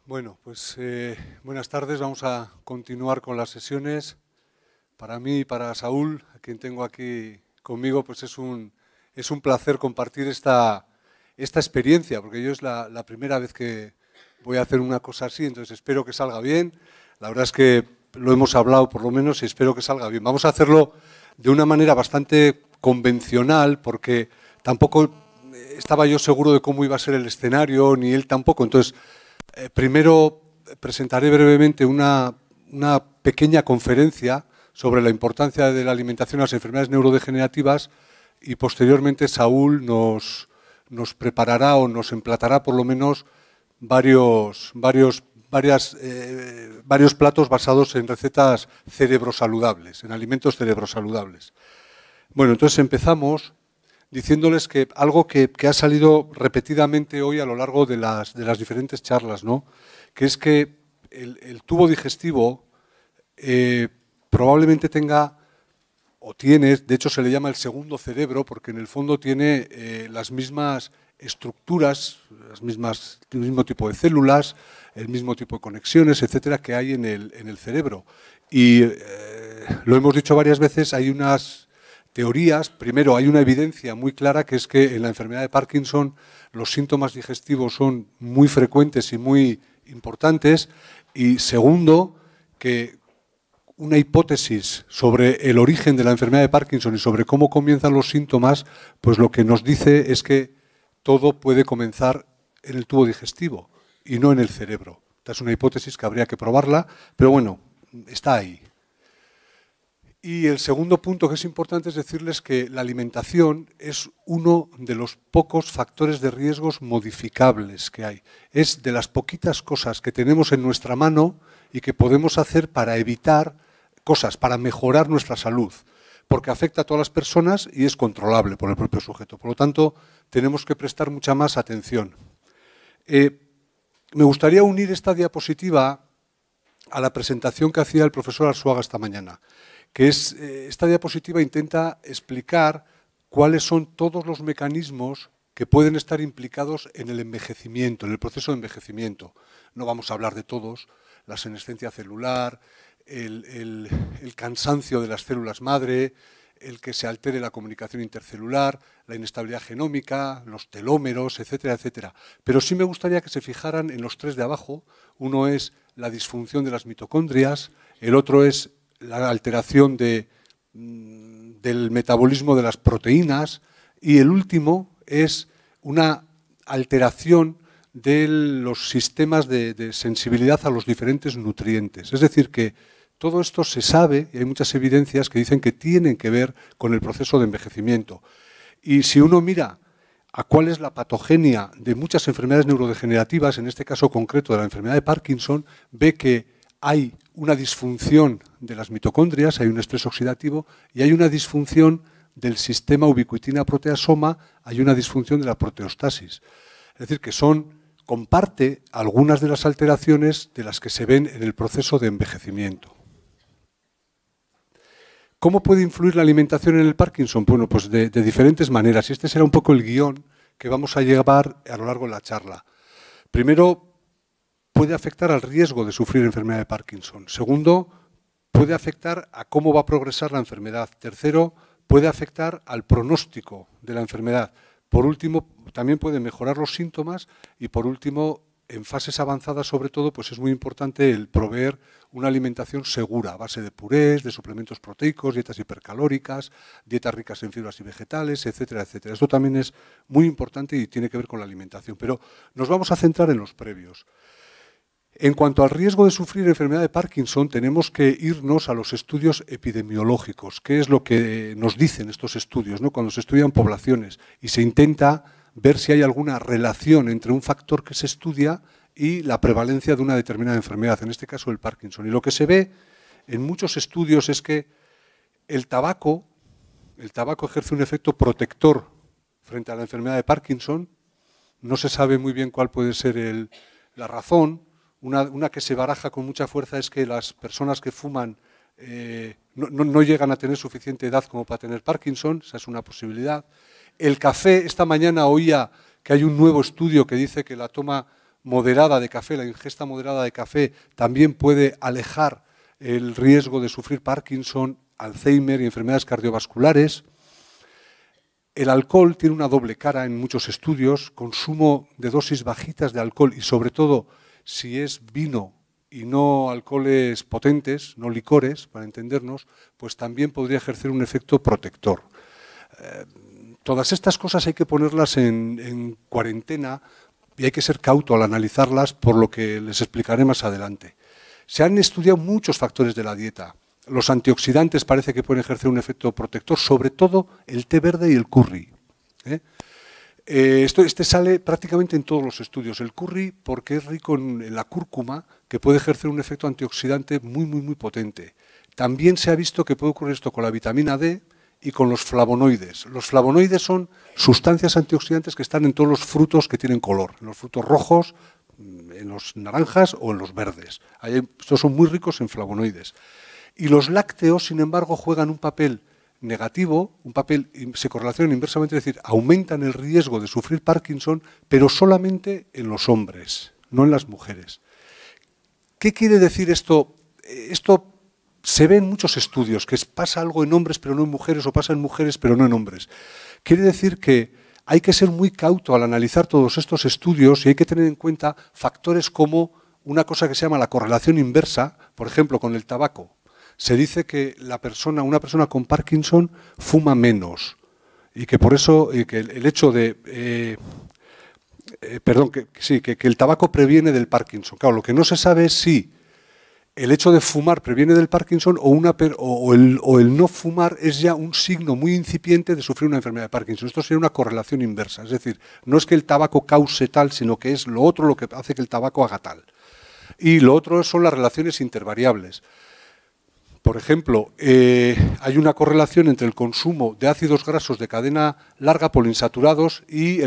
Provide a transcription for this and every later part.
Bueno, pues buenas tardes. Vamos a continuar con las sesiones. Para mí y para Saúl, a quien tengo aquí conmigo, pues es un placer compartir esta experiencia, porque yo es la primera vez que voy a hacer una cosa así, entonces espero que salga bien. La verdad es que lo hemos hablado por lo menos y espero que salga bien. Vamos a hacerlo de una manera bastante convencional, porque tampoco estaba yo seguro de cómo iba a ser el escenario, ni él tampoco. Entonces, primero presentaré brevemente una pequeña conferencia sobre la importancia de la alimentación en las enfermedades neurodegenerativas y posteriormente Saúl nos preparará o nos emplatará por lo menos varios platos basados en recetas cerebrosaludables, en alimentos cerebrosaludables. Bueno, entonces empezamos diciéndoles que algo que ha salido repetidamente hoy a lo largo de las diferentes charlas, ¿no? Que es que el tubo digestivo probablemente tenga o tiene, de hecho se le llama el segundo cerebro, porque en el fondo tiene las mismas estructuras, el mismo tipo de células, el mismo tipo de conexiones, etcétera, que hay en el cerebro. Y lo hemos dicho varias veces, hay unas teorías. Primero, hay una evidencia muy clara, que es que en la enfermedad de Parkinson los síntomas digestivos son muy frecuentes y muy importantes. Y segundo, que una hipótesis sobre el origen de la enfermedad de Parkinson y sobre cómo comienzan los síntomas, pues lo que nos dice es que todo puede comenzar en el tubo digestivo y no en el cerebro. Esta es una hipótesis que habría que probarla, pero bueno, está ahí. Y el segundo punto que es importante es decirles que la alimentación es uno de los pocos factores de riesgos modificables que hay. Es de las poquitas cosas que tenemos en nuestra mano y que podemos hacer para evitar cosas, para mejorar nuestra salud, porque afecta a todas las personas y es controlable por el propio sujeto. Por lo tanto, tenemos que prestar mucha más atención. Me gustaría unir esta diapositiva a la presentación que hacía el profesor Arzuaga esta mañana, que es, esta diapositiva intenta explicar cuáles son todos los mecanismos que pueden estar implicados en el envejecimiento, en el proceso de envejecimiento. No vamos a hablar de todos: la senescencia celular, el cansancio de las células madre, el que se altere la comunicación intercelular, la inestabilidad genómica, los telómeros, etcétera, etcétera. Pero sí me gustaría que se fijaran en los tres de abajo. Uno es la disfunción de las mitocondrias, el otro es la alteración del metabolismo de las proteínas y el último es una alteración de los sistemas de sensibilidad a los diferentes nutrientes. Es decir, que todo esto se sabe y hay muchas evidencias que dicen que tienen que ver con el proceso de envejecimiento. Y si uno mira a cuál es la patogenia de muchas enfermedades neurodegenerativas, en este caso concreto de la enfermedad de Parkinson, ve que hay una disfunción de las mitocondrias, hay un estrés oxidativo y hay una disfunción del sistema ubiquitina-proteasoma, hay una disfunción de la proteostasis. Es decir, que comparte algunas de las alteraciones de las que se ven en el proceso de envejecimiento. ¿Cómo puede influir la alimentación en el Parkinson? Bueno, pues de diferentes maneras, y este será un poco el guión que vamos a llevar a lo largo de la charla. Primero, puede afectar al riesgo de sufrir enfermedad de Parkinson. Segundo, puede afectar a cómo va a progresar la enfermedad. Tercero, puede afectar al pronóstico de la enfermedad. Por último, también puede mejorar los síntomas y por último, en fases avanzadas sobre todo, pues es muy importante el proveer una alimentación segura a base de purés, de suplementos proteicos, dietas hipercalóricas, dietas ricas en fibras y vegetales, etcétera, etcétera. Esto también es muy importante y tiene que ver con la alimentación, pero nos vamos a centrar en los previos. En cuanto al riesgo de sufrir enfermedad de Parkinson, tenemos que irnos a los estudios epidemiológicos. ¿Qué es lo que nos dicen estos estudios, ¿no? Cuando se estudian poblaciones y se intenta ver si hay alguna relación entre un factor que se estudia y la prevalencia de una determinada enfermedad, en este caso el Parkinson. Y lo que se ve en muchos estudios es que el tabaco ejerce un efecto protector frente a la enfermedad de Parkinson. No se sabe muy bien cuál puede ser la razón. Una que se baraja con mucha fuerza es que las personas que fuman no llegan a tener suficiente edad como para tener Parkinson, esa es una posibilidad. El café, esta mañana oía que hay un nuevo estudio que dice que la toma moderada de café, la ingesta moderada de café, también puede alejar el riesgo de sufrir Parkinson, Alzheimer y enfermedades cardiovasculares. El alcohol tiene una doble cara en muchos estudios, consumo de dosis bajitas de alcohol y sobre todo si es vino y no alcoholes potentes, no licores, para entendernos, pues también podría ejercer un efecto protector. Todas estas cosas hay que ponerlas en cuarentena y hay que ser cauto al analizarlas, por lo que les explicaré más adelante. Se han estudiado muchos factores de la dieta. Los antioxidantes parece que pueden ejercer un efecto protector, sobre todo el té verde y el curry. Este sale prácticamente en todos los estudios. El curry porque es rico en la cúrcuma, que puede ejercer un efecto antioxidante muy potente. También se ha visto que puede ocurrir esto con la vitamina D y con los flavonoides. Los flavonoides son sustancias antioxidantes que están en todos los frutos que tienen color, en los frutos rojos, en los naranjas o en los verdes. Estos son muy ricos en flavonoides. Y los lácteos, sin embargo, juegan un papel negativo, se correlacionan inversamente, es decir, aumentan el riesgo de sufrir Parkinson, pero solamente en los hombres, no en las mujeres. ¿Qué quiere decir esto? Esto se ve en muchos estudios, que pasa algo en hombres pero no en mujeres, o pasa en mujeres pero no en hombres. Quiere decir que hay que ser muy cauto al analizar todos estos estudios y hay que tener en cuenta factores como una cosa que se llama la correlación inversa, por ejemplo, con el tabaco. Se dice que una persona con Parkinson fuma menos y que por eso que el hecho de que el tabaco previene del Parkinson. Claro, lo que no se sabe es si el hecho de fumar previene del Parkinson o el no fumar es ya un signo muy incipiente de sufrir una enfermedad de Parkinson. Esto sería una correlación inversa, es decir, no es que el tabaco cause tal, sino que es lo otro lo que hace que el tabaco haga tal. Y lo otro son las relaciones intervariables. Por ejemplo, hay una correlación entre el consumo de ácidos grasos de cadena larga poliinsaturados y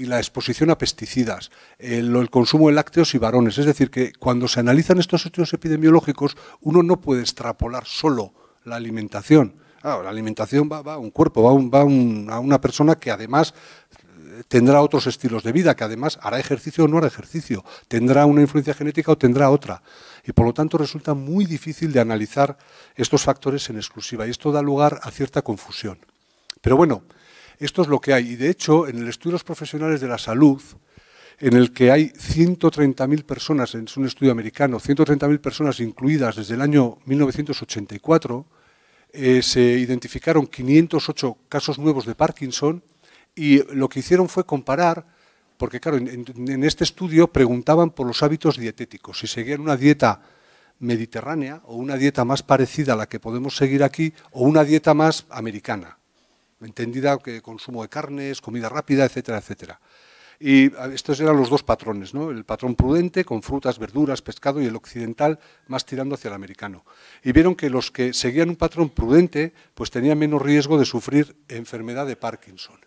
la exposición a pesticidas, el consumo de lácteos y varones. Es decir, que cuando se analizan estos estudios epidemiológicos, uno no puede extrapolar solo la alimentación. Claro, la alimentación va a un cuerpo, a una persona que además tendrá otros estilos de vida, que además hará ejercicio o no hará ejercicio, tendrá una influencia genética o tendrá otra. Y por lo tanto resulta muy difícil de analizar estos factores en exclusiva y esto da lugar a cierta confusión. Pero bueno, esto es lo que hay. Y de hecho, en el estudio de los profesionales de la salud, en el que hay 130.000 personas, es un estudio americano, 130.000 personas incluidas desde el año 1984, se identificaron 508 casos nuevos de Parkinson. Y lo que hicieron fue comparar, porque claro, en este estudio preguntaban por los hábitos dietéticos, si seguían una dieta mediterránea o una dieta más parecida a la que podemos seguir aquí o una dieta más americana, entendida que consumo de carnes, comida rápida, etcétera, etcétera. Y estos eran los dos patrones, ¿no? El patrón prudente con frutas, verduras, pescado y el occidental más tirando hacia el americano. Y vieron que los que seguían un patrón prudente pues tenían menos riesgo de sufrir enfermedad de Parkinson.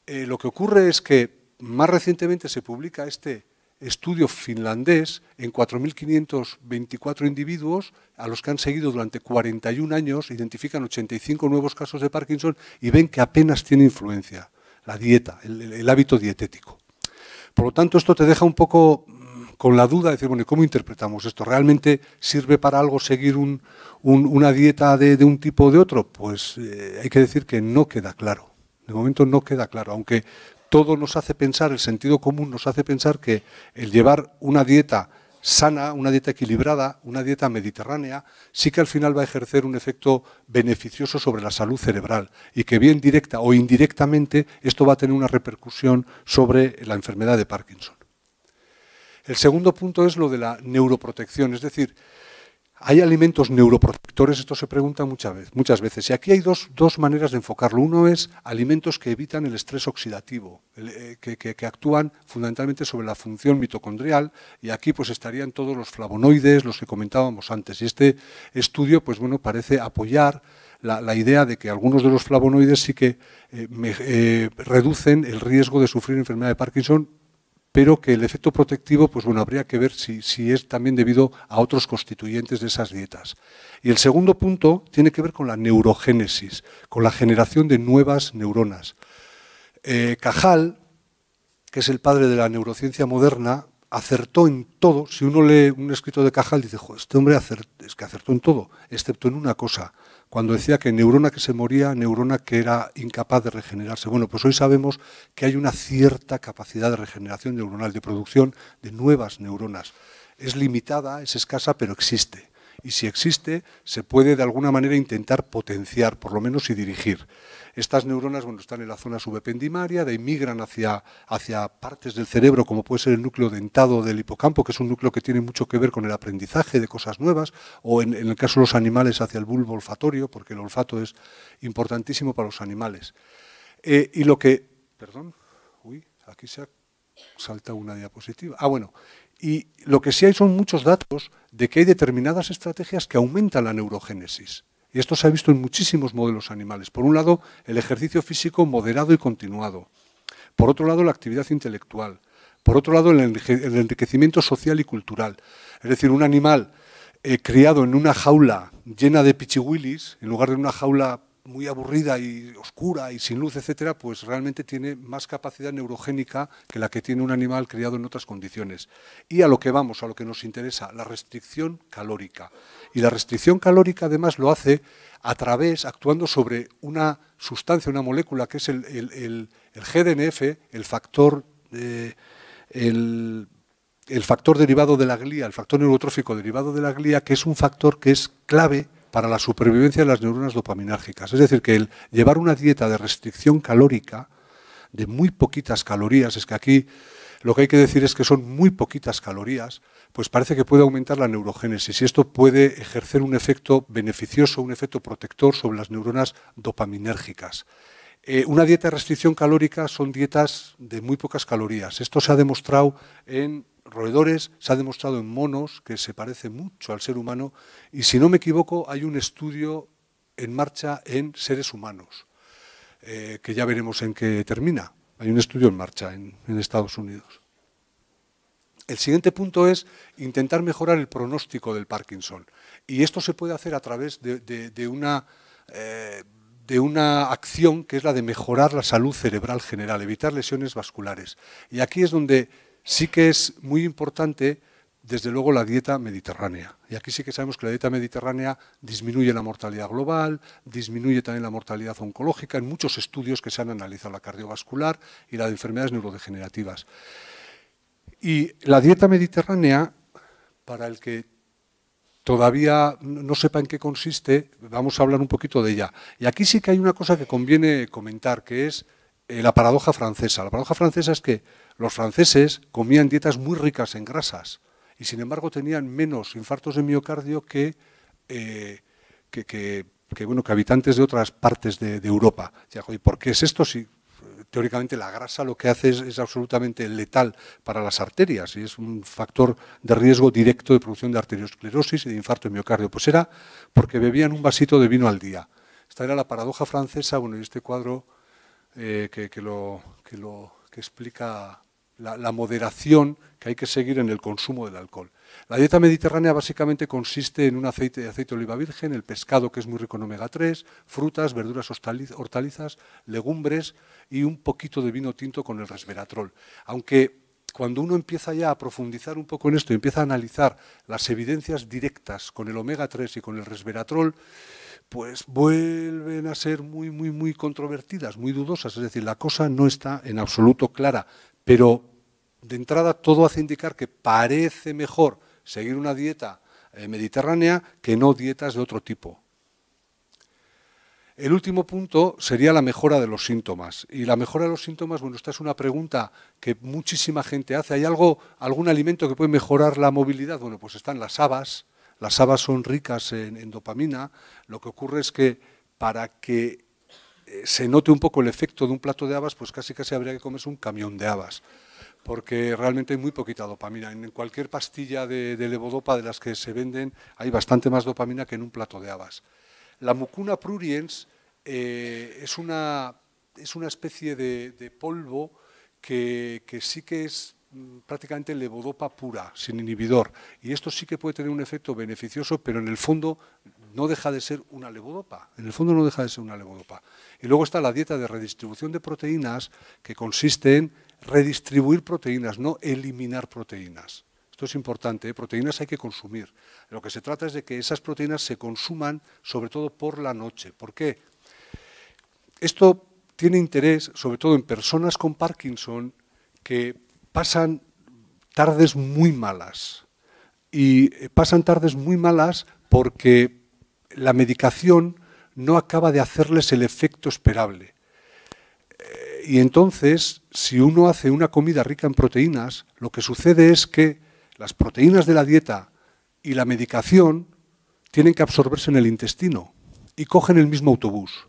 Lo que ocurre es que más recientemente se publica este estudio finlandés en 4.524 individuos a los que han seguido durante 41 años, identifican 85 nuevos casos de Parkinson y ven que apenas tiene influencia la dieta, el hábito dietético. Por lo tanto, esto te deja un poco con la duda de decir, bueno, ¿y cómo interpretamos esto? ¿Realmente sirve para algo seguir una dieta de un tipo o de otro? Pues hay que decir que no queda claro. De momento no queda claro, aunque todo nos hace pensar, el sentido común nos hace pensar que el llevar una dieta sana, una dieta equilibrada, una dieta mediterránea, sí que al final va a ejercer un efecto beneficioso sobre la salud cerebral y que bien directa o indirectamente esto va a tener una repercusión sobre la enfermedad de Parkinson. El segundo punto es lo de la neuroprotección, es decir, ¿hay alimentos neuroprotectores? Esto se pregunta muchas veces. Y aquí hay dos maneras de enfocarlo. Uno es alimentos que evitan el estrés oxidativo, que actúan fundamentalmente sobre la función mitocondrial, y aquí pues estarían todos los flavonoides, los que comentábamos antes. Y este estudio pues bueno, parece apoyar la idea de que algunos de los flavonoides sí que reducen el riesgo de sufrir enfermedad de Parkinson, pero que el efecto protectivo, pues bueno, habría que ver si es también debido a otros constituyentes de esas dietas. Y el segundo punto tiene que ver con la neurogénesis, con la generación de nuevas neuronas. Cajal que es el padre de la neurociencia moderna, acertó en todo. Si uno lee un escrito de Cajal, dice, este hombre es que acertó en todo, excepto en una cosa, cuando decía que neurona que se moría, neurona que era incapaz de regenerarse. Bueno, pues hoy sabemos que hay una cierta capacidad de regeneración neuronal, de producción de nuevas neuronas. Es limitada, es escasa, pero existe. Y si existe, se puede de alguna manera intentar potenciar, por lo menos, y dirigir. Estas neuronas, bueno, están en la zona subependimaria, migran hacia partes del cerebro, como puede ser el núcleo dentado del hipocampo, que es un núcleo que tiene mucho que ver con el aprendizaje de cosas nuevas, o en el caso de los animales, hacia el bulbo olfatorio, porque el olfato es importantísimo para los animales. Y lo que... Perdón, aquí se ha saltado una diapositiva. Bueno, y lo que sí hay son muchos datos de que hay determinadas estrategias que aumentan la neurogénesis. Y esto se ha visto en muchísimos modelos animales. Por un lado, el ejercicio físico moderado y continuado. Por otro lado, la actividad intelectual. Por otro lado, el enriquecimiento social y cultural. Es decir, un animal criado en una jaula llena de pichihuilis, en lugar de una jaula muy aburrida y oscura y sin luz, etcétera, pues realmente tiene más capacidad neurogénica que la que tiene un animal criado en otras condiciones. Y a lo que vamos, a lo que nos interesa, la restricción calórica. Y la restricción calórica además lo hace actuando sobre una sustancia, una molécula que es el GDNF, el factor derivado de la glía, el factor neurotrófico derivado de la glía, que es un factor que es clave para la supervivencia de las neuronas dopaminérgicas. Es decir, que el llevar una dieta de restricción calórica, de muy poquitas calorías, es que aquí lo que hay que decir es que son muy poquitas calorías, pues parece que puede aumentar la neurogénesis y esto puede ejercer un efecto beneficioso, un efecto protector sobre las neuronas dopaminérgicas. Una dieta de restricción calórica son dietas de muy pocas calorías. Esto se ha demostrado en roedores, se ha demostrado en monos, que se parece mucho al ser humano, y si no me equivoco hay un estudio en marcha en seres humanos, que ya veremos en qué termina. Hay un estudio en marcha en Estados Unidos. El siguiente punto es intentar mejorar el pronóstico del Parkinson, y esto se puede hacer a través de una acción que es la de mejorar la salud cerebral general, evitar lesiones vasculares. Y aquí es donde sí que es muy importante, desde luego, la dieta mediterránea. Y aquí sí que sabemos que la dieta mediterránea disminuye la mortalidad global, disminuye también la mortalidad oncológica, en muchos estudios que se han analizado la cardiovascular y la de enfermedades neurodegenerativas. Y la dieta mediterránea, para el que todavía no sepa en qué consiste, vamos a hablar un poquito de ella. Y aquí sí que hay una cosa que conviene comentar, que es la paradoja francesa. La paradoja francesa es que los franceses comían dietas muy ricas en grasas y sin embargo tenían menos infartos de miocardio que habitantes de otras partes de Europa. ¿Y por qué es esto? Si teóricamente la grasa lo que hace es absolutamente letal para las arterias y es un factor de riesgo directo de producción de arteriosclerosis y de infarto de miocardio. Pues era porque bebían un vasito de vino al día. Esta era la paradoja francesa, y este cuadro que explica la moderación que hay que seguir en el consumo del alcohol. La dieta mediterránea básicamente consiste en un aceite de oliva virgen, el pescado que es muy rico en omega 3, frutas, verduras, hortalizas, legumbres y un poquito de vino tinto con el resveratrol. Aunque cuando uno empieza ya a profundizar un poco en esto y empieza a analizar las evidencias directas con el omega 3 y con el resveratrol, pues vuelven a ser muy controvertidas, muy dudosas. Es decir, la cosa no está en absoluto clara, pero de entrada todo hace indicar que parece mejor seguir una dieta mediterránea que no dietas de otro tipo. El último punto sería la mejora de los síntomas. Y la mejora de los síntomas, bueno, esta es una pregunta que muchísima gente hace. ¿Hay algún alimento que puede mejorar la movilidad? Bueno, pues están las habas. Las habas son ricas en dopamina. Lo que ocurre es que para que se note un poco el efecto de un plato de habas, pues casi habría que comerse un camión de habas, porque realmente hay muy poquita dopamina. En cualquier pastilla de levodopa de las que se venden hay bastante más dopamina que en un plato de habas. La mucuna pruriens es una especie de polvo que sí que es prácticamente levodopa pura, sin inhibidor. Y esto sí que puede tener un efecto beneficioso, pero en el fondo no deja de ser una levodopa. En el fondo no deja de ser una levodopa. Y luego está la dieta de redistribución de proteínas, que consiste en redistribuir proteínas, no eliminar proteínas. Esto es importante, ¿eh? Proteínas hay que consumir. Lo que se trata es de que esas proteínas se consuman sobre todo por la noche. ¿Por qué? Esto tiene interés sobre todo en personas con Parkinson que pasan tardes muy malas. Y pasan tardes muy malas porque la medicación no acaba de hacerles el efecto esperable. Y entonces, si uno hace una comida rica en proteínas, lo que sucede es que las proteínas de la dieta y la medicación tienen que absorberse en el intestino y cogen el mismo autobús.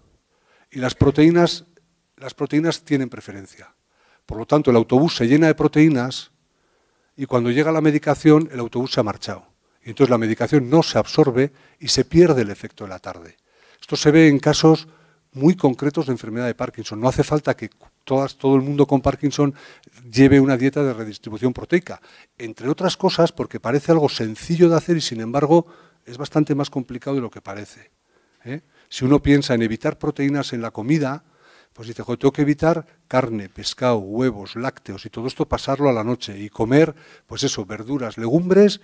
Y las proteínas tienen preferencia. Por lo tanto, el autobús se llena de proteínas y cuando llega la medicación, el autobús se ha marchado. Y entonces la medicación no se absorbe y se pierde el efecto de la tarde. Esto se ve en casos muy concretos de enfermedad de Parkinson. No hace falta que todo el mundo con Parkinson lleve una dieta de redistribución proteica. Entre otras cosas, porque parece algo sencillo de hacer y, sin embargo, es bastante más complicado de lo que parece, ¿eh? Si uno piensa en evitar proteínas en la comida, pues dice, tengo que evitar carne, pescado, huevos, lácteos y todo esto pasarlo a la noche y comer, pues eso, verduras, legumbres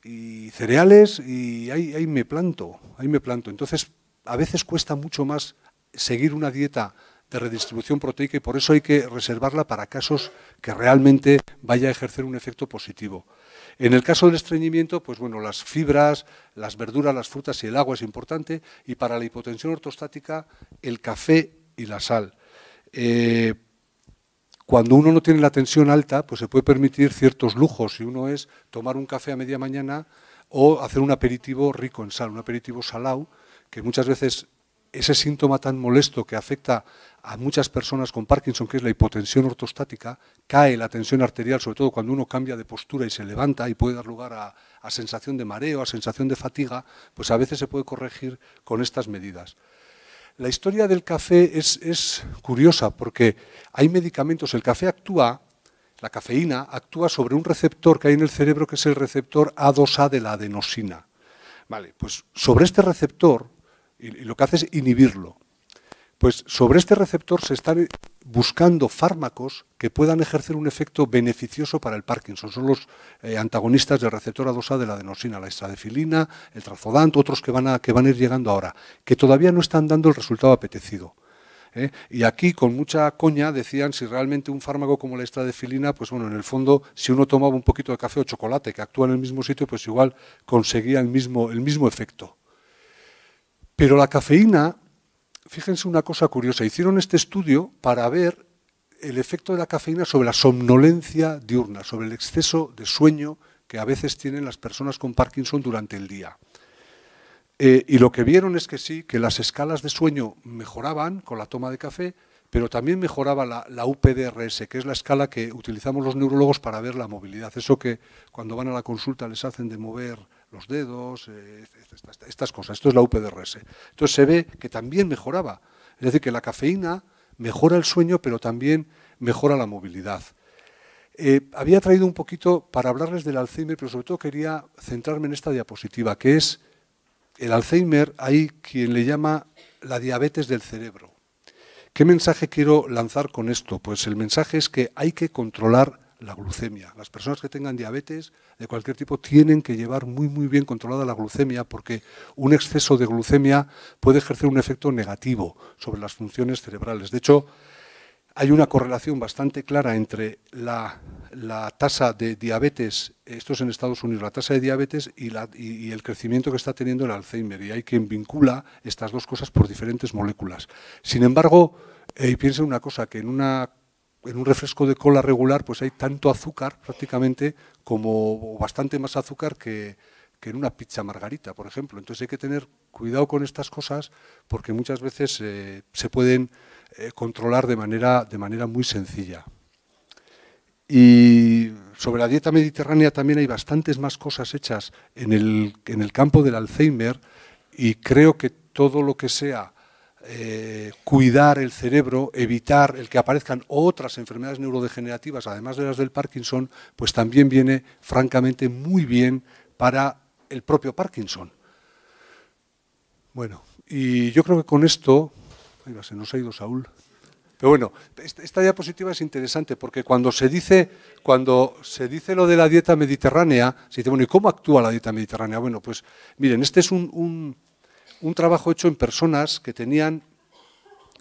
y cereales y ahí me planto. Entonces, a veces cuesta mucho más seguir una dieta de redistribución proteica y por eso hay que reservarla para casos que realmente vaya a ejercer un efecto positivo. En el caso del estreñimiento, pues bueno, las fibras, las verduras, las frutas y el agua es importante, y para la hipotensión ortostática, el café y la sal. Cuando uno no tiene la tensión alta, pues se puede permitir ciertos lujos, si uno es tomar un café a media mañana o hacer un aperitivo rico en sal, un aperitivo salado, que muchas veces ese síntoma tan molesto que afecta a muchas personas con Parkinson, que es la hipotensión ortostática, cae la tensión arterial, sobre todo cuando uno cambia de postura y se levanta y puede dar lugar a sensación de mareo, a sensación de fatiga, pues a veces se puede corregir con estas medidas. La historia del café es curiosa porque hay medicamentos, el café actúa, la cafeína actúa sobre un receptor que hay en el cerebro que es el receptor A2A de la adenosina. Vale, pues sobre este receptor, y lo que hace es inhibirlo. Pues sobre este receptor se están buscando fármacos que puedan ejercer un efecto beneficioso para el Parkinson. Son los antagonistas del receptor A2A de la adenosina, la estradefilina, el trazodant, otros que van a ir llegando ahora, que todavía no están dando el resultado apetecido. Y aquí, con mucha coña, decían si realmente un fármaco como la estradefilina, pues bueno, en el fondo, si uno tomaba un poquito de café o chocolate que actúa en el mismo sitio, pues igual conseguía el mismo efecto. Pero la cafeína, fíjense una cosa curiosa, hicieron este estudio para ver el efecto de la cafeína sobre la somnolencia diurna, sobre el exceso de sueño que a veces tienen las personas con Parkinson durante el día. Y lo que vieron es que sí, que las escalas de sueño mejoraban con la toma de café, pero también mejoraba la UPDRS, que es la escala que utilizamos los neurólogos para ver la movilidad. Eso que cuando van a la consulta les hacen de mover los dedos, estas cosas. Esto es la UPDRS. Entonces se ve que también mejoraba. Es decir, que la cafeína mejora el sueño, pero también mejora la movilidad. Había traído un poquito para hablarles del Alzheimer, pero sobre todo quería centrarme en esta diapositiva, que es el Alzheimer, hay quien le llama la diabetes del cerebro. ¿Qué mensaje quiero lanzar con esto? Pues el mensaje es que hay que controlar la glucemia. Las personas que tengan diabetes de cualquier tipo tienen que llevar muy bien controlada la glucemia porque un exceso de glucemia puede ejercer un efecto negativo sobre las funciones cerebrales. De hecho, hay una correlación bastante clara entre la tasa de diabetes, esto es en Estados Unidos, la tasa de diabetes y el crecimiento que está teniendo el Alzheimer. Y hay quien vincula estas dos cosas por diferentes moléculas. Sin embargo, piensen una cosa, que en un refresco de cola regular pues hay tanto azúcar prácticamente o bastante más azúcar que en una pizza margarita, por ejemplo. Entonces hay que tener cuidado con estas cosas porque muchas veces se pueden controlar de manera muy sencilla. Y sobre la dieta mediterránea también hay bastantes más cosas hechas en el campo del Alzheimer y creo que todo lo que sea cuidar el cerebro, evitar el que aparezcan otras enfermedades neurodegenerativas, además de las del Parkinson, pues también viene francamente muy bien para el propio Parkinson. Bueno, y yo creo que con esto, se nos ha ido Saúl, Pero bueno, esta diapositiva es interesante porque cuando se dice lo de la dieta mediterránea, se dice, bueno, ¿y cómo actúa la dieta mediterránea? Bueno, pues miren, este es un trabajo hecho en personas que tenían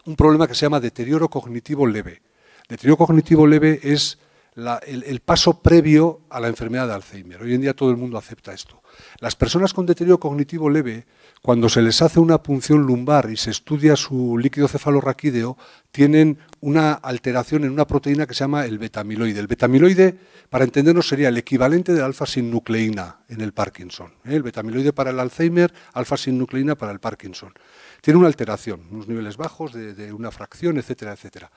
un problema que se llama deterioro cognitivo leve. Deterioro cognitivo leve es el paso previo a la enfermedad de Alzheimer. Hoy en día todo el mundo acepta esto. Las personas con deterioro cognitivo leve, cuando se les hace una punción lumbar y se estudia su líquido cefalorraquídeo, tienen una alteración en una proteína que se llama el betamiloide. El betamiloide, para entendernos, sería el equivalente de la alfa-sinucleína en el Parkinson. El betamiloide para el Alzheimer, alfa-sinucleína para el Parkinson. Tiene una alteración, unos niveles bajos de una fracción, etcétera, etcétera.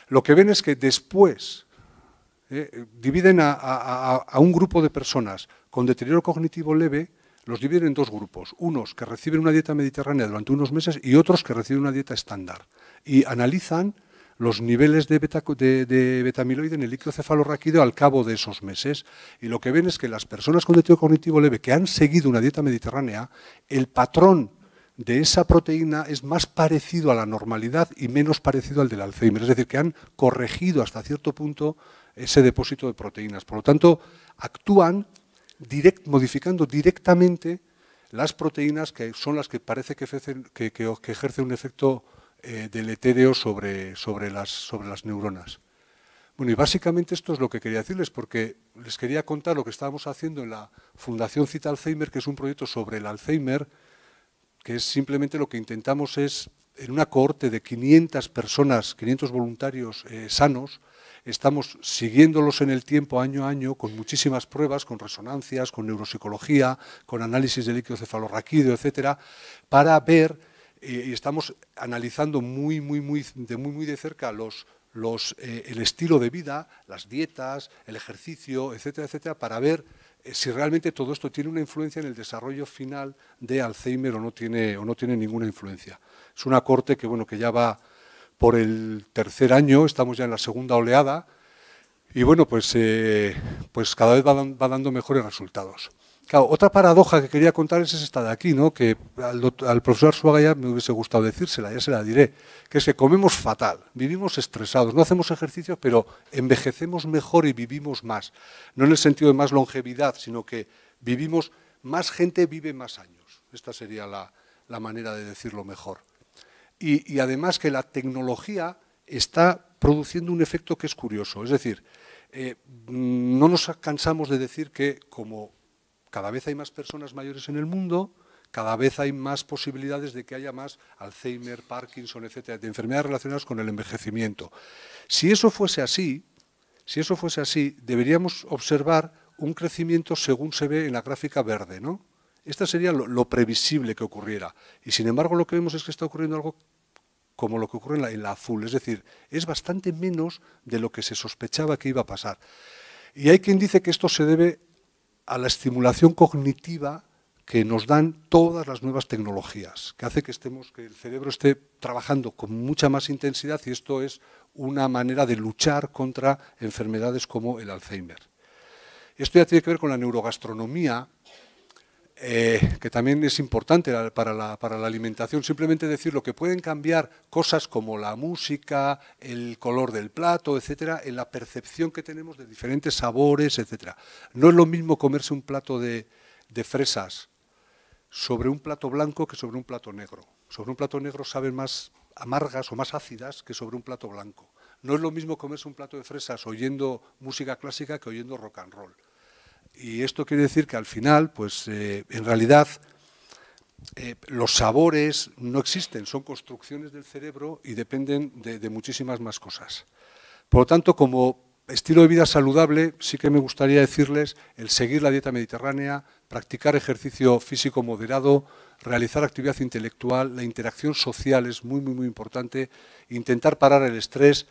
Lo que ven es que después dividen a un grupo de personas con deterioro cognitivo leve, los dividen en dos grupos, unos que reciben una dieta mediterránea durante unos meses y otros que reciben una dieta estándar. Y analizan los niveles de betamiloide en el líquido cefalorraquídeo al cabo de esos meses. Y lo que ven es que las personas con deterioro cognitivo leve que han seguido una dieta mediterránea, el patrón de esa proteína es más parecido a la normalidad y menos parecido al del Alzheimer. Es decir, que han corregido hasta cierto punto ese depósito de proteínas. Por lo tanto, actúan modificando directamente las proteínas que son las que parece que ejercen un efecto deletéreo sobre las neuronas. Bueno, y básicamente esto es lo que quería decirles, porque les quería contar lo que estábamos haciendo en la Fundación Cita Alzheimer, que es un proyecto sobre el Alzheimer, que es simplemente lo que intentamos es, en una cohorte de 500 personas, 500 voluntarios sanos, estamos siguiéndolos en el tiempo, año a año, con muchísimas pruebas, con resonancias, con neuropsicología, con análisis de líquido cefalorraquídeo, etcétera, para ver, y estamos analizando muy de cerca el estilo de vida, las dietas, el ejercicio, etcétera, etcétera, para ver si realmente todo esto tiene una influencia en el desarrollo final de Alzheimer o no tiene ninguna influencia. Es una corte que, bueno, que ya va por el tercer año, estamos ya en la segunda oleada y bueno, pues cada vez va dando mejores resultados. Claro, otra paradoja que quería contarles es esta de aquí, ¿no? Que al profesor Arzuaga ya me hubiese gustado decírsela, ya se la diré, que es que comemos fatal, vivimos estresados, no hacemos ejercicio, pero envejecemos mejor y vivimos más. No en el sentido de más longevidad, sino que más gente vive más años. Esta sería la manera de decirlo mejor. Y además que la tecnología está produciendo un efecto que es curioso, es decir, no nos cansamos de decir que como cada vez hay más personas mayores en el mundo, cada vez hay más posibilidades de que haya más Alzheimer, Parkinson, etcétera, de enfermedades relacionadas con el envejecimiento. Si eso fuese así, deberíamos observar un crecimiento según se ve en la gráfica verde, ¿no? Esta sería lo previsible que ocurriera. Y sin embargo lo que vemos es que está ocurriendo algo como lo que ocurre en la azul, es decir, es bastante menos de lo que se sospechaba que iba a pasar. Y hay quien dice que esto se debe a la estimulación cognitiva que nos dan todas las nuevas tecnologías, que hace que el cerebro esté trabajando con mucha más intensidad y esto es una manera de luchar contra enfermedades como el Alzheimer. Esto ya tiene que ver con la neurogastronomía, que también es importante para la alimentación. Simplemente decir lo que pueden cambiar cosas como la música, el color del plato, etcétera, en la percepción que tenemos de diferentes sabores, etcétera. No es lo mismo comerse un plato de fresas sobre un plato blanco que sobre un plato negro. Sobre un plato negro saben más amargas o más ácidas que sobre un plato blanco. No es lo mismo comerse un plato de fresas oyendo música clásica que oyendo rock and roll. Y esto quiere decir que al final, pues en realidad, los sabores no existen, son construcciones del cerebro y dependen de muchísimas más cosas. Por lo tanto, como estilo de vida saludable, sí que me gustaría decirles el seguir la dieta mediterránea, practicar ejercicio físico moderado, realizar actividad intelectual, la interacción social es muy importante, intentar parar el estrés,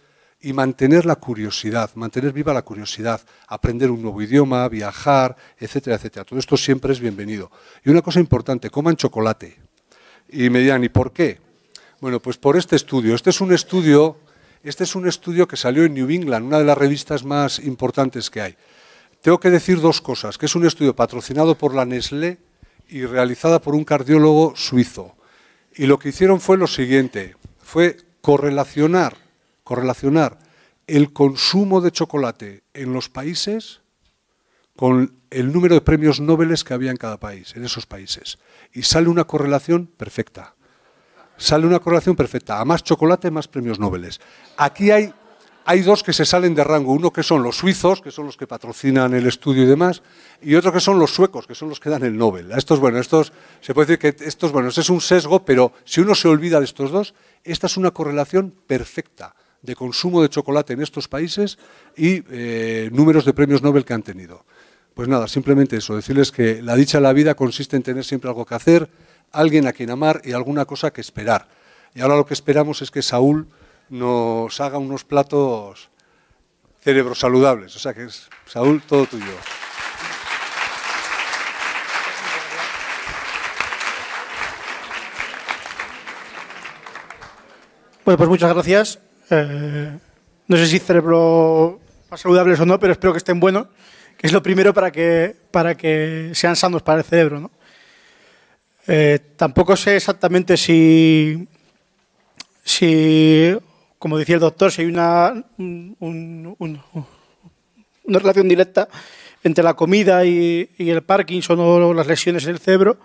y mantener la curiosidad, mantener viva la curiosidad, aprender un nuevo idioma, viajar, etcétera, etcétera. Todo esto siempre es bienvenido. Y una cosa importante, coman chocolate. Y me dirán, ¿y por qué? Bueno, pues por este estudio. Este es un estudio que salió en New England, una de las revistas más importantes que hay. Tengo que decir dos cosas, que es un estudio patrocinado por la Nestlé y realizada por un cardiólogo suizo. Y lo que hicieron fue lo siguiente, fue correlacionar correlacionar el consumo de chocolate en los países con el número de premios Nobel que había en cada país, en esos países. Y sale una correlación perfecta. Sale una correlación perfecta. A más chocolate, más premios Nobel. Aquí hay dos que se salen de rango. Uno que son los suizos, que son los que patrocinan el estudio y demás, y otro que son los suecos, que son los que dan el Nobel. Estos se puede decir que es un sesgo, pero si uno se olvida de estos dos, esta es una correlación perfecta de consumo de chocolate en estos países y números de premios Nobel que han tenido. Pues nada, simplemente eso, decirles que la dicha de la vida consiste en tener siempre algo que hacer, alguien a quien amar y alguna cosa que esperar. Y ahora lo que esperamos es que Saúl nos haga unos platos cerebros saludables. O sea que es, Saúl, todo tuyo. Bueno, pues muchas gracias. No sé si cerebro más saludables o no, pero espero que estén buenos, que es lo primero para que sean sanos para el cerebro, ¿no? Tampoco sé exactamente si, como decía el doctor, si hay una relación directa entre la comida y el Parkinson o las lesiones en el cerebro,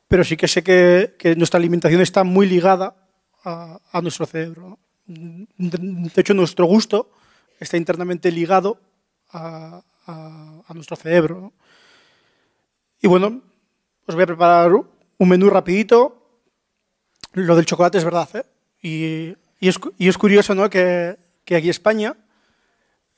pero sí que sé que nuestra alimentación está muy ligada a nuestro cerebro, ¿no? De hecho, nuestro gusto está internamente ligado a nuestro cerebro, ¿no? Y bueno, os voy a preparar un menú rapidito. Lo del chocolate es verdad, ¿eh? Y es curioso, ¿no?, que aquí en España,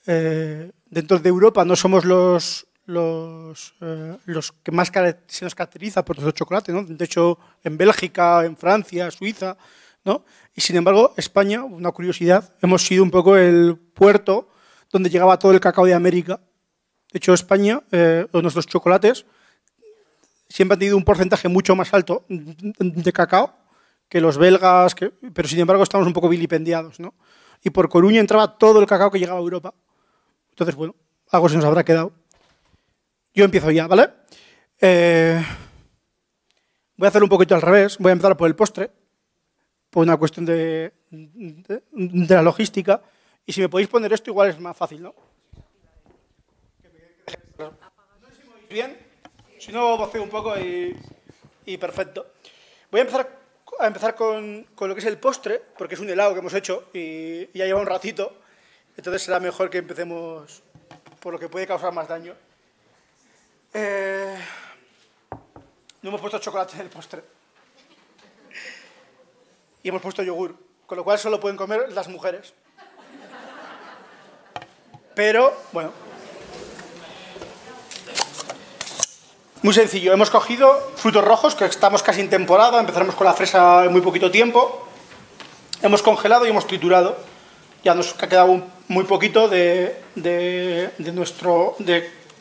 dentro de Europa, no somos los que más se nos caracteriza por nuestro chocolate, ¿no? De hecho, en Bélgica, en Francia, Suiza, ¿no? Y sin embargo, España, una curiosidad, hemos sido un poco el puerto donde llegaba todo el cacao de América. De hecho, España, nuestros chocolates, siempre han tenido un porcentaje mucho más alto de cacao que los belgas, pero sin embargo estamos un poco vilipendiados, ¿no? Y por Coruña entraba todo el cacao que llegaba a Europa. Entonces, bueno, algo se nos habrá quedado. Yo empiezo ya, ¿vale? Voy a hacerlo un poquito al revés. Voy a empezar por el postre, por una cuestión de la logística. Y si me podéis poner esto, igual es más fácil, ¿no? No sé si me oís bien. Si no, voceo un poco y perfecto. Voy a empezar con lo que es el postre, porque es un helado que hemos hecho y ya lleva un ratito. Entonces será mejor que empecemos por lo que puede causar más daño. No hemos puesto chocolate en el postre. Y hemos puesto yogur, con lo cual solo pueden comer las mujeres. Pero, bueno. Muy sencillo, hemos cogido frutos rojos, que estamos casi en temporada, empezaremos con la fresa en muy poquito tiempo. Hemos congelado y hemos triturado. Ya nos ha quedado muy poquito de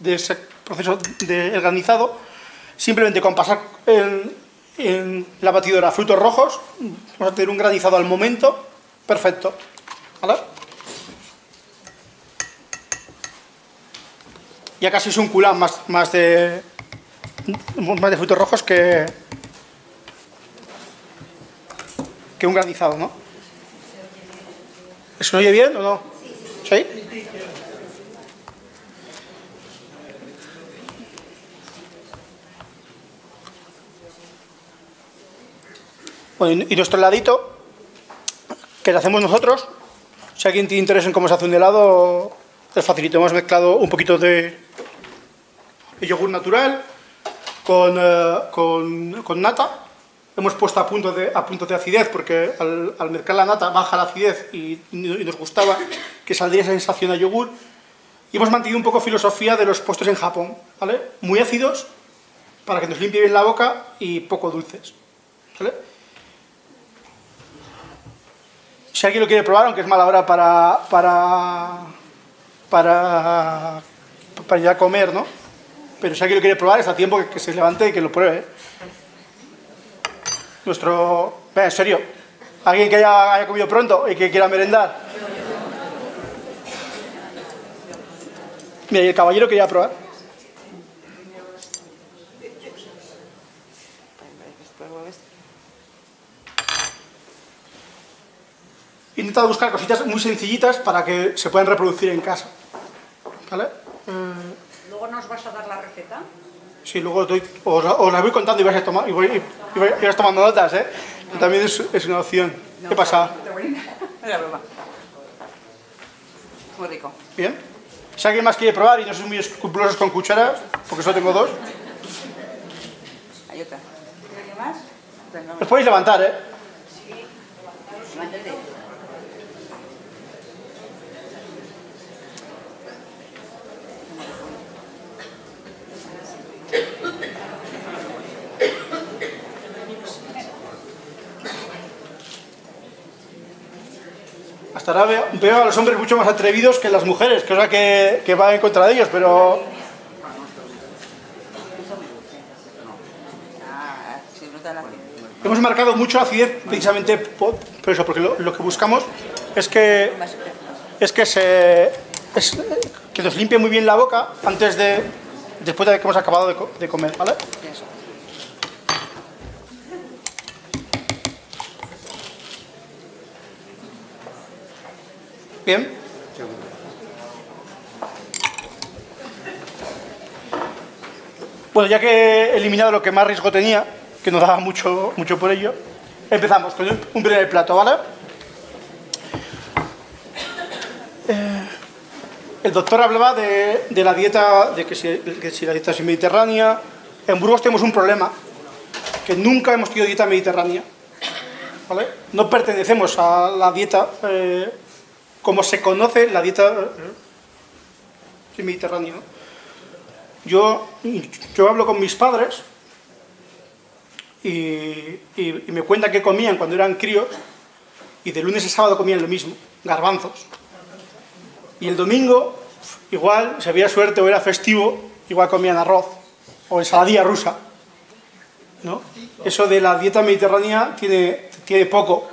ese proceso de granizado. Simplemente con pasar en la batidora frutos rojos, vamos a tener un granizado al momento perfecto, ¿vale? Ya casi es un culán más de frutos rojos que un granizado, ¿no? ¿Se oye bien o no? ¿Sí? Bueno, y nuestro heladito, que lo hacemos nosotros, si alguien tiene interés en cómo se hace un helado, es facilito. Hemos mezclado un poquito de yogur natural con nata. Hemos puesto a punto de acidez, porque al mezclar la nata baja la acidez y nos gustaba que saldría esa sensación a yogur. Y hemos mantenido un poco filosofía de los postres en Japón, ¿vale? Muy ácidos, para que nos limpie bien la boca, y poco dulces, ¿vale? Si alguien lo quiere probar, aunque es mala hora para ir a comer, ¿no? Pero si alguien lo quiere probar, está a tiempo que se levante y que lo pruebe, ¿eh? En serio, alguien que haya comido pronto y que quiera merendar. Mira, y el caballero quería probar. he intentado buscar cositas muy sencillitas para que se puedan reproducir en casa. ¿Vale? ¿Luego nos vas a dar la receta? Sí, luego os la voy contando y vais tomando notas, ¿eh? Que también es una opción. No, ¿Qué pasa? Era broma. Muy rico. Bien. Si alguien más quiere probar y no sois muy escrupulosos con cucharas, porque solo tengo 2, Hay otra. ¿Qué más? os podéis levantar, ¿eh? Levántate. Hasta ahora veo a los hombres mucho más atrevidos que las mujeres, cosa que va en contra de ellos, pero Ah, se nota la acidez. hemos marcado mucho la acidez precisamente por eso, porque lo que buscamos es que que nos limpie muy bien la boca después de que hemos acabado de comer, ¿vale? Eso. Bien. Bueno, ya que he eliminado lo que más riesgo tenía, que nos daba mucho por ello, empezamos con un primer plato, ¿vale? El doctor hablaba de la dieta, de que si la dieta es mediterránea. En Burgos tenemos un problema, que nunca hemos tenido dieta mediterránea, ¿vale? No pertenecemos a la dieta como se conoce la dieta mediterránea, ¿no? Yo hablo con mis padres y me cuentan que comían cuando eran críos y de lunes a sábado comían lo mismo, garbanzos. Y el domingo, igual, si había suerte o era festivo, igual comían arroz o ensaladilla rusa, ¿no? Eso de la dieta mediterránea tiene poco.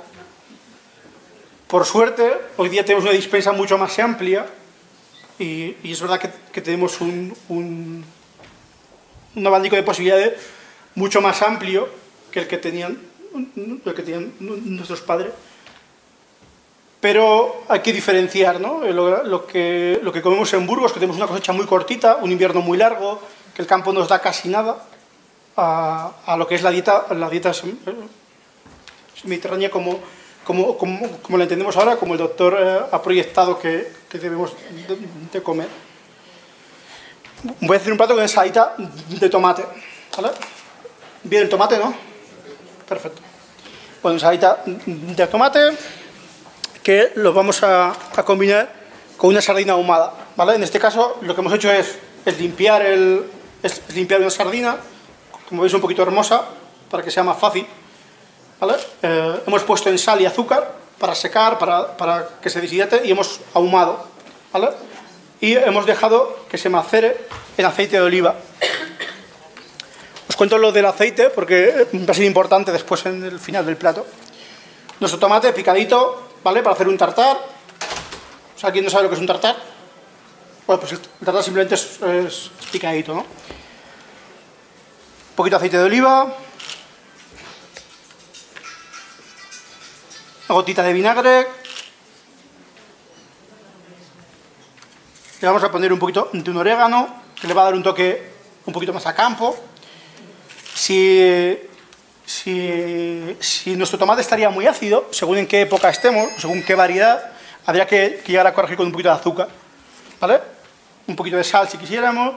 Por suerte, hoy día tenemos una dispensa mucho más amplia y es verdad que tenemos un abanico de posibilidades mucho más amplio que el que tenían nuestros padres. Pero hay que diferenciar, ¿no? Lo que comemos en Burgos, que tenemos una cosecha muy cortita, un invierno muy largo, que el campo nos da casi nada, a lo que es la dieta mediterránea como la entendemos ahora, como el doctor ha proyectado que debemos de comer. Voy a hacer un plato con ensaladita de tomate, ¿vale? Bien el tomate, ¿no? Perfecto. Bueno, ensaladita de tomate, que lo vamos a combinar con una sardina ahumada, ¿vale? En este caso lo que hemos hecho es limpiar una sardina, como veis un poquito hermosa, para que sea más fácil, ¿vale? Hemos puesto en sal y azúcar para secar, para que se deshidrate, y hemos ahumado, ¿vale? Y hemos dejado que se macere en aceite de oliva. Os cuento lo del aceite porque va a ser importante después en el final del plato. Nuestro tomate picadito, ¿vale? Para hacer un tartar. O sea, ¿quién no sabe lo que es un tartar? Bueno, pues el tartar simplemente es picadito, ¿no? Un poquito de aceite de oliva. Una gotita de vinagre. Le vamos a poner un poquito de un orégano, que le va a dar un toque un poquito más a campo. Si nuestro tomate estaría muy ácido, según en qué época estemos, según qué variedad, habría que llegar a corregir con un poquito de azúcar, ¿vale? Un poquito de sal si quisiéramos,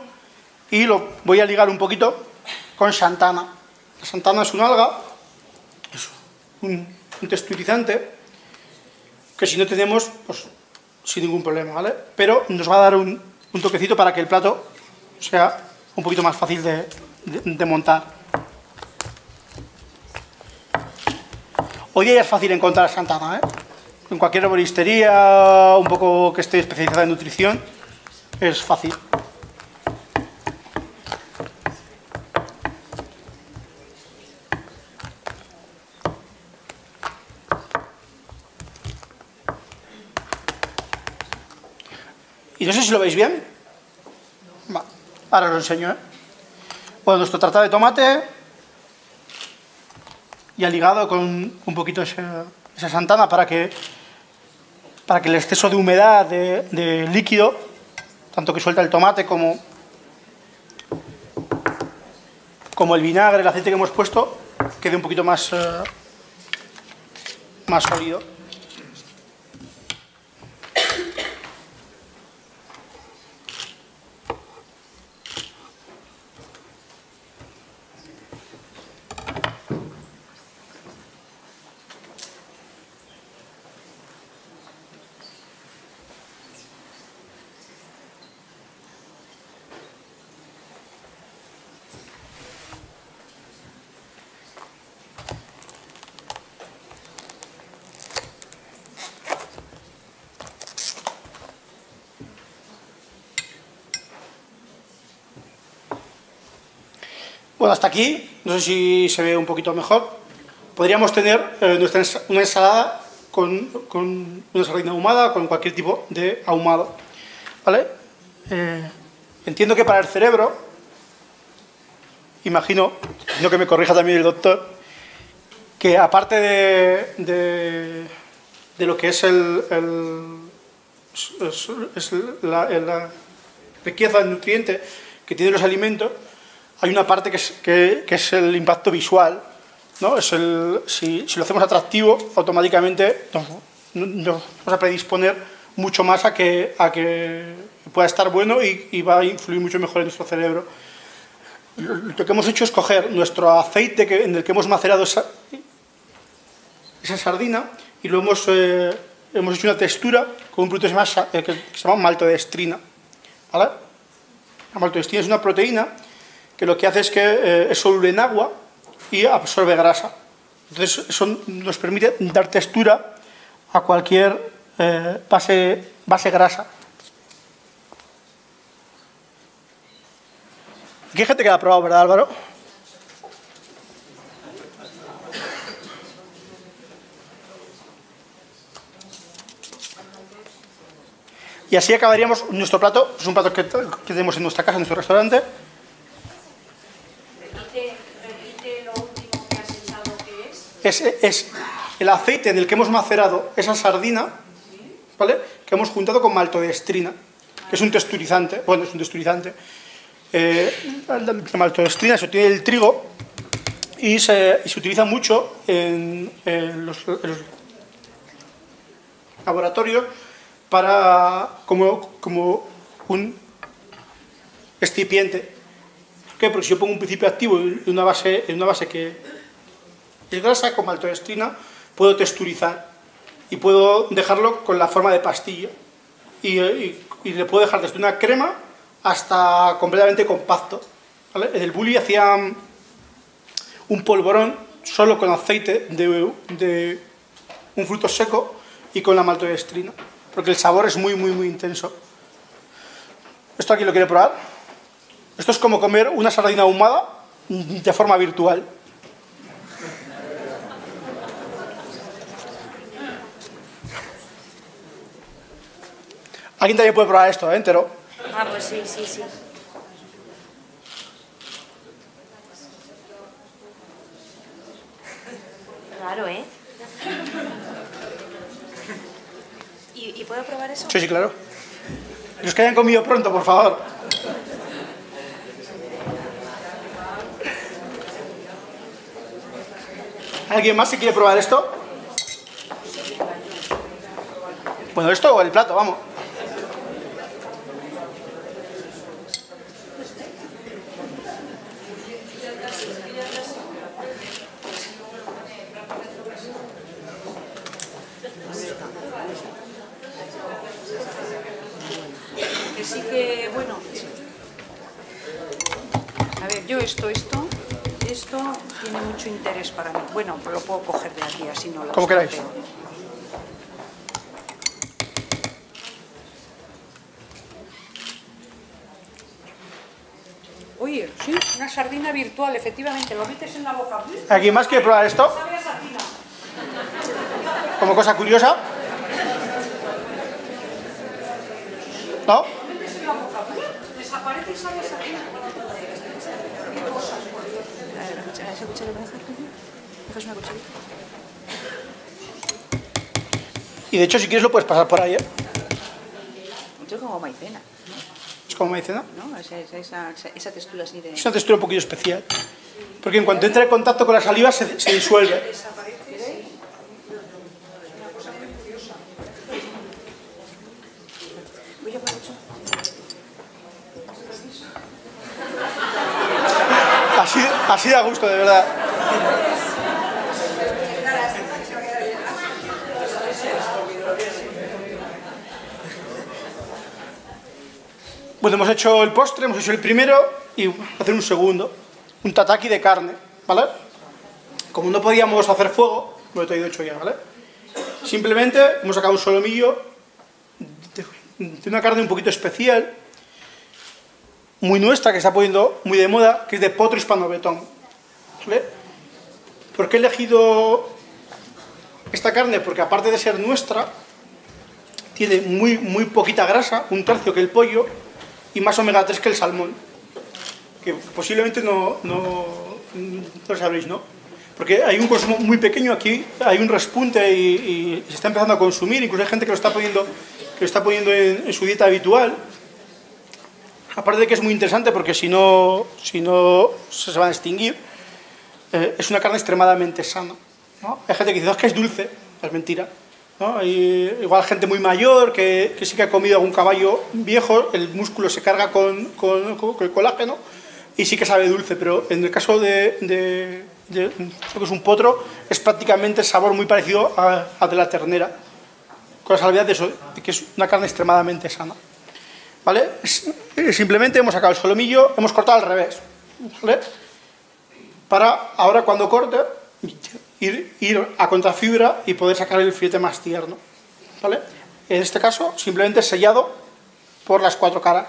y lo voy a ligar un poquito con xantana. La xantana es una alga, es un texturizante, que si no tenemos, pues sin ningún problema, ¿vale? Pero nos va a dar un toquecito para que el plato sea un poquito más fácil de montar. Hoy día es fácil encontrar xantana, ¿eh? En cualquier herboristería, un poco que esté especializada en nutrición, es fácil. Y no sé si lo veis bien. Vale, ahora os lo enseño, ¿eh? Bueno, nuestro tartar de tomate ya ligado con un poquito esa xantana para que para que el exceso de humedad de líquido, tanto que suelta el tomate como el vinagre, el aceite que hemos puesto, quede un poquito más sólido. Bueno, hasta aquí, no sé si se ve un poquito mejor. Podríamos tener una ensalada con una sardina ahumada, con cualquier tipo de ahumado, ¿vale? Entiendo que para el cerebro, imagino que me corrija también el doctor, que aparte de lo que es la riqueza de nutrientes que tienen los alimentos, hay una parte que es el impacto visual, ¿no? Si lo hacemos atractivo, automáticamente nos vamos a predisponer mucho más a que pueda estar bueno y va a influir mucho mejor en nuestro cerebro. Lo que hemos hecho es coger nuestro aceite en el que hemos macerado esa sardina y lo hemos hecho una textura con un producto que se llama maltodextrina, ¿vale? La maltodextrina es una proteína que lo que hace es que es soluble en agua y absorbe grasa. Entonces eso nos permite dar textura a cualquier base grasa. Aquí hay gente que la ha probado, ¿verdad, Álvaro? Y así acabaríamos nuestro plato. Es un plato que tenemos en nuestra casa, en nuestro restaurante. Repite lo último que has echado, ¿qué es? Es el aceite en el que hemos macerado esa sardina, ¿vale? Que hemos juntado con maltodextrina, que es un texturizante. Bueno, es un texturizante. La maltodextrina se obtiene del trigo y se utiliza mucho en los laboratorios como un excipiente. ¿Por qué? Porque si yo pongo un principio activo en una base que es grasa, con maltodextrina, puedo texturizar y puedo dejarlo con la forma de pastilla. Y le puedo dejar desde una crema hasta completamente compacto, ¿vale? En el bulli hacían un polvorón solo con aceite de un fruto seco y con la maltodextrina, porque el sabor es muy, muy, muy intenso. ¿Esto aquí lo quiere probar? Esto es como comer una sardina ahumada de forma virtual. Alguien también puede probar esto, entero. Ah, pues sí, sí, sí. Raro, ¿eh? ¿Y puedo probar eso? Sí, sí, claro. Los que hayan comido pronto, por favor. ¿Alguien más si quiere probar esto? Bueno, esto o el plato, vamos. Que sí que, bueno, a ver, yo esto tiene mucho interés para mí. Bueno, pues lo puedo coger de aquí, así no lo Como queráis. estropeo. Oye, sí, una sardina virtual, efectivamente, lo metes en la boca. ¿Alguien más quiere probar esto? Sabe a sardina. Como cosa curiosa. ¿No? Lo metes en la boca, desaparece y sabe a sardina. Qué cosas, por Dios. ¿Esa cuchara me dejas? ¿Dejas una cucharita? Y de hecho, si quieres, lo puedes pasar por ahí, ¿eh? Esto es como maicena, Es como maicena. ¿no? Esa textura así de... Es una textura un poquillo especial. Porque en cuanto entra en contacto con la saliva, se disuelve. Voy a por mucho. Así da gusto, de verdad. Bueno, hemos hecho el postre, hemos hecho el primero y vamos a hacer un segundo. Un tataki de carne, ¿vale? Como no podíamos hacer fuego, lo he traído hecho ya, ¿vale? Simplemente hemos sacado un solomillo de una carne un poquito especial, muy nuestra, que se está poniendo muy de moda, que es de potro hispano-bretón, ¿vale? ¿Por qué he elegido esta carne? Porque aparte de ser nuestra, tiene muy poquita grasa, un tercio que el pollo, y más omega 3 que el salmón, que posiblemente no lo sabréis, ¿no? Porque hay un consumo muy pequeño aquí, hay un respunte y se está empezando a consumir, incluso hay gente que lo está poniendo en su dieta habitual. Aparte de que es muy interesante porque si no se van a extinguir, es una carne extremadamente sana, ¿no? Hay gente que dice, no, es que es dulce, es mentira, ¿no? Hay igual gente muy mayor que sí que ha comido algún caballo viejo, el músculo se carga con el colágeno y sí que sabe dulce, pero en el caso de lo que es un potro, es prácticamente el sabor muy parecido a de la ternera, con la salvedad de eso, de que es una carne extremadamente sana, ¿vale? Simplemente hemos sacado el solomillo, hemos cortado al revés, ¿vale? Para ahora cuando corte ir a contrafibra y poder sacar el filete más tierno, ¿vale? En este caso simplemente sellado por las 4 caras.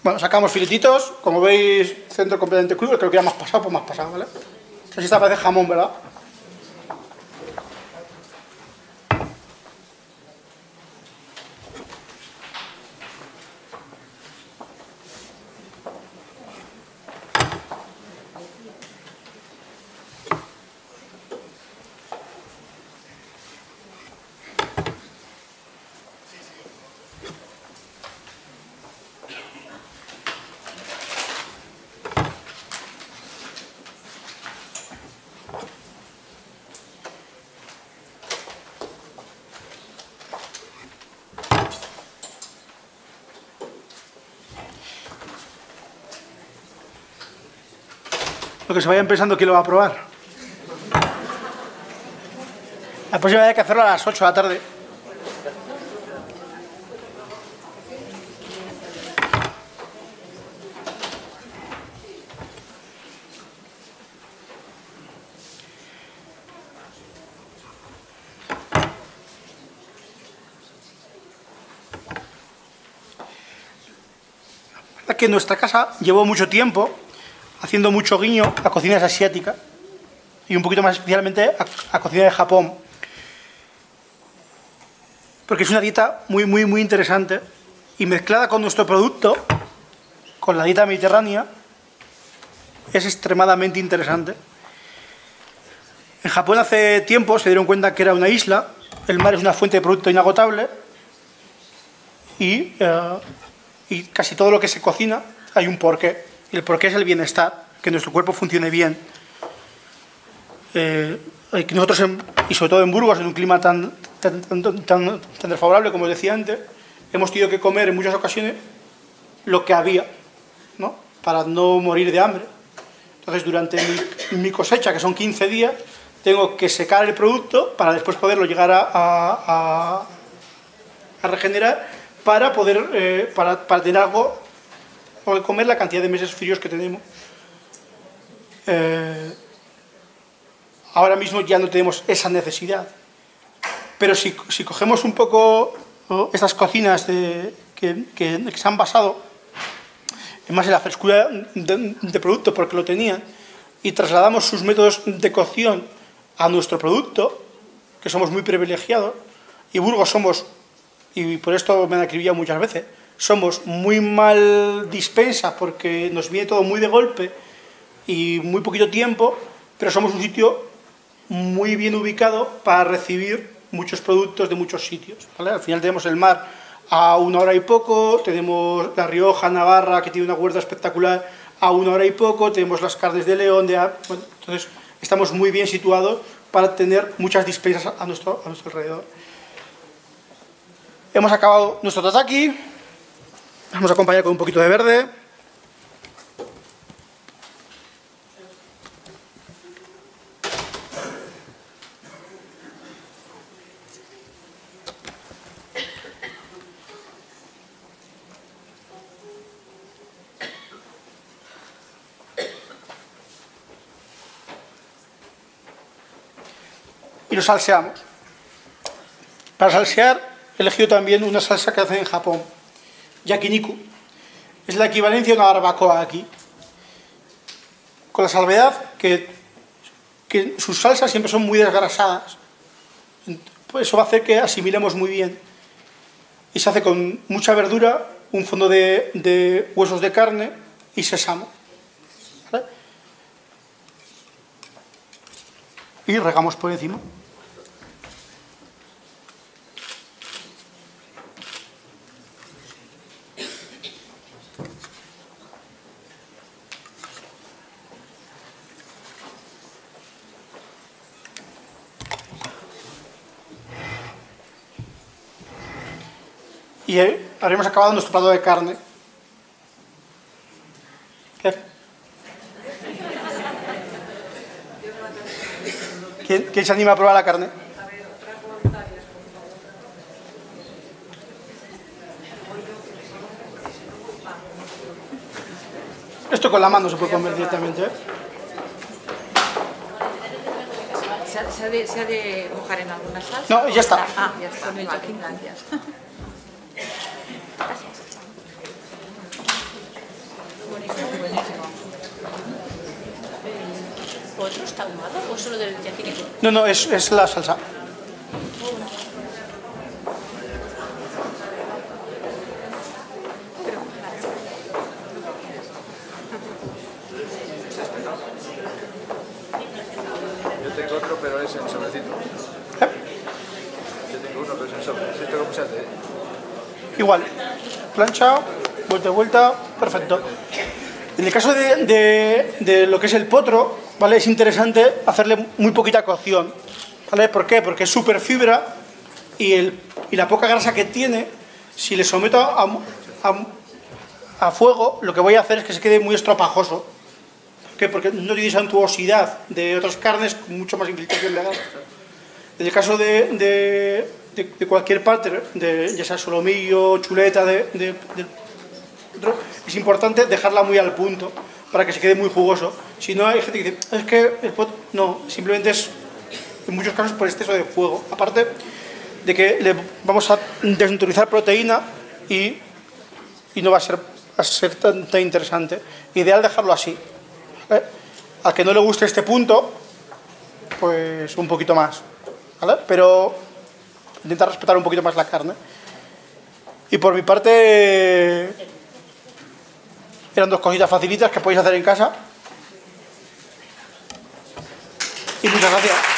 Bueno, sacamos filetitos, como veis, centro completamente crudo, creo que ya más pasado, pues más pasado, ¿vale? Así esta parece jamón, ¿verdad? Lo que se vayan pensando quién lo va a probar. La próxima vez hay que hacerlo a las 8 de la tarde. La verdad que en nuestra casa llevó mucho tiempo haciendo mucho guiño a cocinas asiáticas y un poquito más especialmente a cocina de Japón, porque es una dieta muy interesante y mezclada con nuestro producto, con la dieta mediterránea, es extremadamente interesante. En Japón hace tiempo se dieron cuenta que era una isla, el mar es una fuente de producto inagotable y casi todo lo que se cocina hay un porqué. Y el porqué es el bienestar, que nuestro cuerpo funcione bien. Nosotros, y sobre todo en Burgos, en un clima tan desfavorable como os decía antes, hemos tenido que comer en muchas ocasiones lo que había, ¿no? Para no morir de hambre. Entonces, durante mi cosecha, que son 15 días, tengo que secar el producto para después poderlo llegar a regenerar para poder para tener algo o de comer la cantidad de meses fríos que tenemos. Ahora mismo ya no tenemos esa necesidad, pero si cogemos un poco estas cocinas que se han basado más en la frescura de producto porque lo tenían y trasladamos sus métodos de cocción a nuestro producto, que somos muy privilegiados, y Burgos somos, y por esto me han acribillado muchas veces, somos muy mal dispensa porque nos viene todo muy de golpe y muy poquito tiempo, pero somos un sitio muy bien ubicado para recibir muchos productos de muchos sitios, ¿vale? Al final tenemos el mar a 1 hora y poco, tenemos La Rioja, Navarra, que tiene una huerta espectacular, a 1 hora y poco, tenemos las carnes de León, bueno, entonces estamos muy bien situados para tener muchas dispensas a nuestro alrededor. Hemos acabado nuestro tataki, vamos a acompañar con un poquito de verde. Y lo salseamos. Para salsear he elegido también una salsa que hacen en Japón, yakiniku. Es la equivalencia a una barbacoa aquí, con la salvedad que sus salsas siempre son muy desgrasadas. Pues eso va a hacer que asimilemos muy bien. Y se hace con mucha verdura, un fondo de huesos de carne y sésamo, ¿vale? Y regamos por encima. Y habremos acabado nuestro plato de carne. ¿Quién se anima a probar la carne? Esto con la mano se puede comer directamente, ¿eh? ¿Se ha de mojar en alguna salsa? No, ya está. Ah, ya está. Vale, gracias. Buenísimo. ¿Otro está ahumado o solo del yakiniku? No, es la salsa. Yo tengo otro, pero es en sobrecito. Yo tengo uno, pero es en sobre. ¿Esto cómo se hace? Igual, plancha, vuelta y vuelta, perfecto. En el caso de lo que es el potro, ¿vale? Es interesante hacerle muy poquita cocción, ¿vale? ¿Por qué? Porque es súper fibra y la poca grasa que tiene, si le someto a fuego, lo que voy a hacer es que se quede muy estropajoso. ¿Por qué? Porque no tiene esa untuosidad de otras carnes con mucho más infiltración de gas. En el caso de cualquier parte, ya sea solomillo, chuleta, es importante dejarla muy al punto para que se quede muy jugoso. Si no, hay gente que dice, es que el pot... No, simplemente es, en muchos casos, por exceso de fuego. Aparte de que le vamos a desnaturalizar proteína y no va a ser tan interesante. Ideal dejarlo así. Al que no le guste este punto, pues un poquito más, ¿vale? Pero intenta respetar un poquito más la carne. Y por mi parte, eran 2 cositas facilitas que podéis hacer en casa. Y muchas gracias.